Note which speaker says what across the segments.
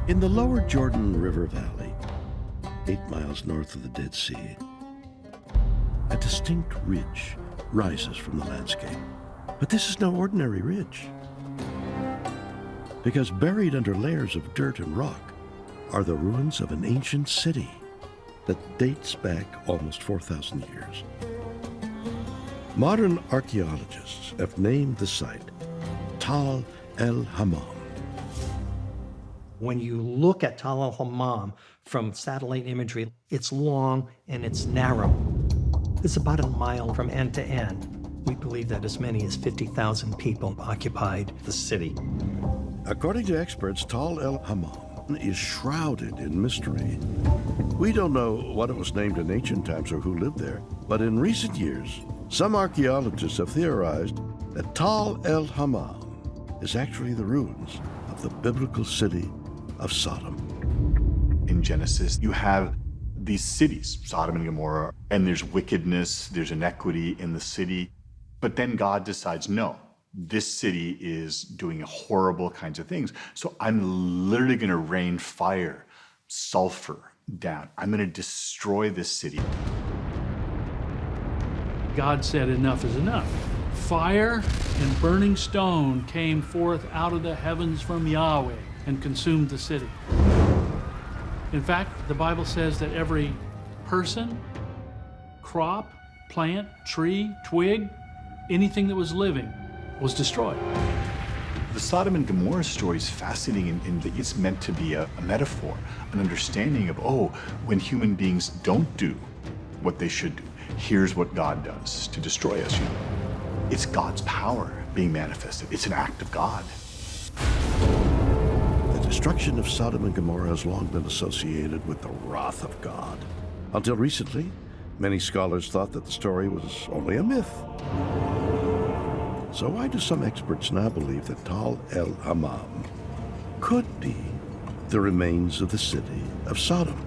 Speaker 1: In the lower Jordan River Valley, 8 miles north of the Dead Sea, a distinct ridge rises from the landscape. But this is no ordinary ridge, because buried under layers of dirt and rock are the ruins of an ancient city that dates back almost 4,000 years. Modern archaeologists have named the site Tal el-Hammam.
Speaker 2: When you look at Tal el-Hammam from satellite imagery, it's long and it's narrow. It's about a mile from end to end. We believe that as many as 50,000 people occupied the city.
Speaker 1: According to experts, Tal el-Hammam is shrouded in mystery. We don't know what it was named in ancient times or who lived there, but in recent years, some archaeologists have theorized that Tal el-Hammam is actually the ruins of the biblical city of Sodom.
Speaker 3: In Genesis, you have these cities, Sodom and Gomorrah, and there's wickedness, there's inequity in the city. But then God decides, no, this city is doing horrible kinds of things. So I'm literally going to rain fire, sulfur down. I'm going to destroy this city.
Speaker 4: God said, enough is enough. Fire and burning stone came forth out of the heavens from Yahweh and consumed the city. In fact, the Bible says that every person, crop, plant, tree, twig, anything that was living was destroyed.
Speaker 3: The Sodom and Gomorrah story is fascinating in that it's meant to be a metaphor, an understanding of, oh, when human beings don't do what they should do, here's what God does to destroy us. It's God's power being manifested. It's an act of God.
Speaker 1: The destruction of Sodom and Gomorrah has long been associated with the wrath of God. Until recently, many scholars thought that the story was only a myth. So why do some experts now believe that Tal el-Hammam could be the remains of the city of Sodom?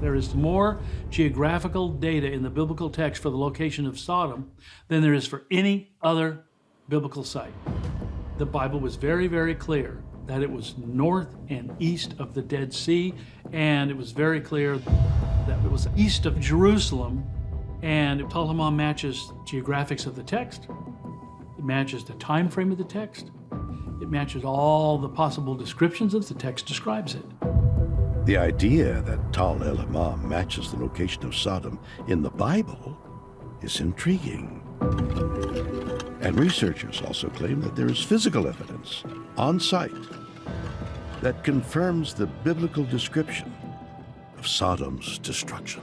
Speaker 4: There is more geographical data in the biblical text for the location of Sodom than there is for any other biblical site. The Bible was very, very clear that it was north and east of the Dead Sea, and it was very clear that it was east of Jerusalem, and Tal el-Hammam matches geographics of the text. It matches the time frame of the text. It matches all the possible descriptions as the text describes it.
Speaker 1: The idea that Tal el-Hammam matches the location of Sodom in the Bible is intriguing. And researchers also claim that there is physical evidence on site that confirms the biblical description of Sodom's destruction.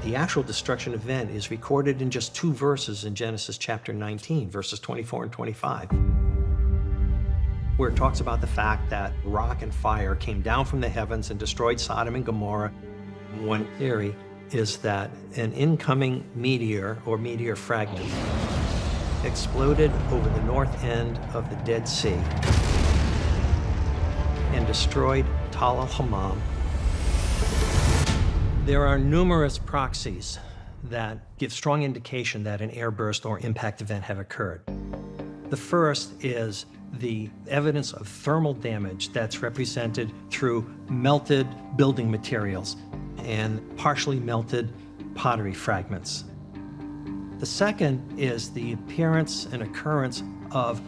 Speaker 2: The actual destruction event is recorded in just 2 verses in Genesis chapter 19, verses 24 and 25, where it talks about the fact that rock and fire came down from the heavens and destroyed Sodom and Gomorrah. One theory is that an incoming meteor or meteor fragment exploded over the north end of the Dead Sea and destroyed Tal el-Hammam. There are numerous proxies that give strong indication that an airburst or impact event have occurred. The first is the evidence of thermal damage that's represented through melted building materials and partially melted pottery fragments. The second is the appearance and occurrence of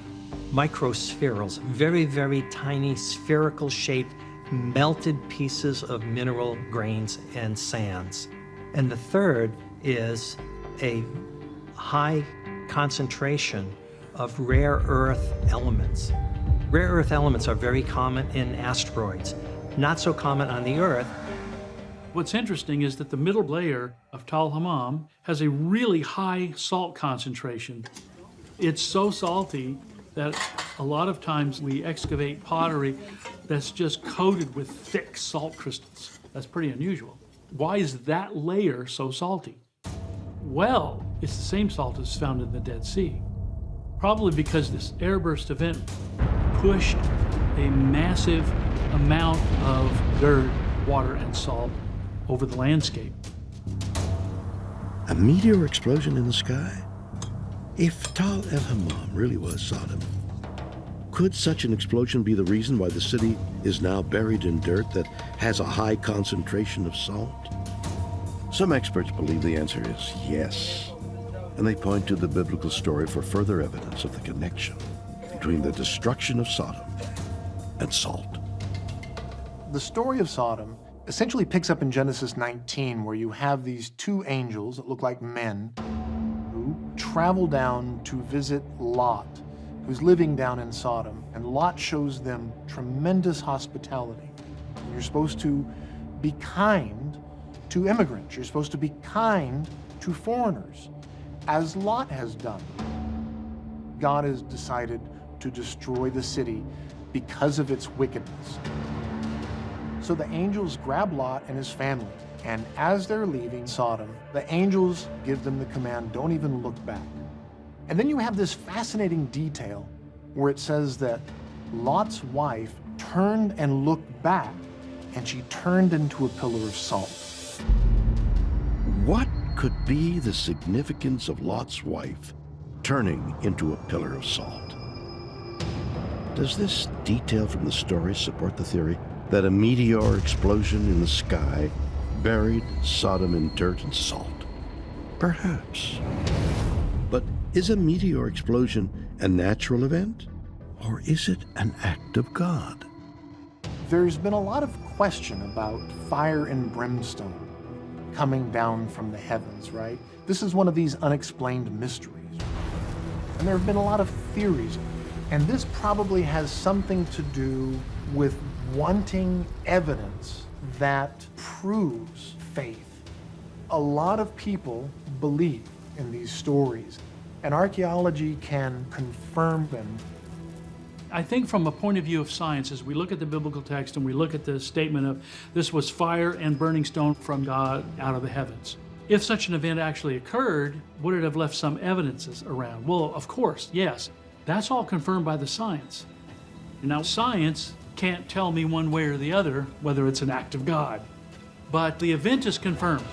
Speaker 2: microspherules, very, very tiny spherical shaped melted pieces of mineral grains and sands. And the third is a high concentration of rare earth elements. Rare earth elements are very common in asteroids, not so common on the Earth.
Speaker 4: What's interesting is that the middle layer of Tal el-Hammam has a really high salt concentration. It's so salty that a lot of times we excavate pottery that's just coated with thick salt crystals. That's pretty unusual. Why is that layer so salty? Well, it's the same salt as found in the Dead Sea. Probably because this airburst event pushed a massive amount of dirt, water, and salt over the landscape.
Speaker 1: A meteor explosion in the sky? If Tal el-Hammam really was Sodom, Could such an explosion be the reason why the city is now buried in dirt that has a high concentration of salt? Some experts believe the answer is yes, and they point to the biblical story for further evidence of the connection between the destruction of Sodom and salt.
Speaker 5: The story of Sodom essentially picks up in Genesis 19, where you have these two angels that look like men who travel down to visit Lot, who's living down in Sodom. And Lot shows them tremendous hospitality. You're supposed to be kind to immigrants. You're supposed to be kind to foreigners, as Lot has done. God has decided to destroy the city because of its wickedness. So the angels grab Lot and his family, and as they're leaving Sodom, the angels give them the command, don't even look back. And then you have this fascinating detail where it says that Lot's wife turned and looked back, and she turned into a pillar of salt.
Speaker 1: What could be the significance of Lot's wife turning into a pillar of salt? Does this detail from the story support the theory that a meteor explosion in the sky buried Sodom in dirt and salt? Perhaps. But is a meteor explosion a natural event, or is it an act of God?
Speaker 5: There's been a lot of question about fire and brimstone coming down from the heavens, right? This is one of these unexplained mysteries. And there have been a lot of theories. And this probably has something to do with wanting evidence that proves faith. A lot of people believe in these stories, and archaeology can confirm them.
Speaker 4: I think from a point of view of science, as we look at the biblical text and we look at the statement of this was fire and burning stone from God out of the heavens. If such an event actually occurred, would it have left some evidences around? Well, of course, yes. That's all confirmed by the science. Now, science can't tell me one way or the other whether it's an act of God, but the event is confirmed.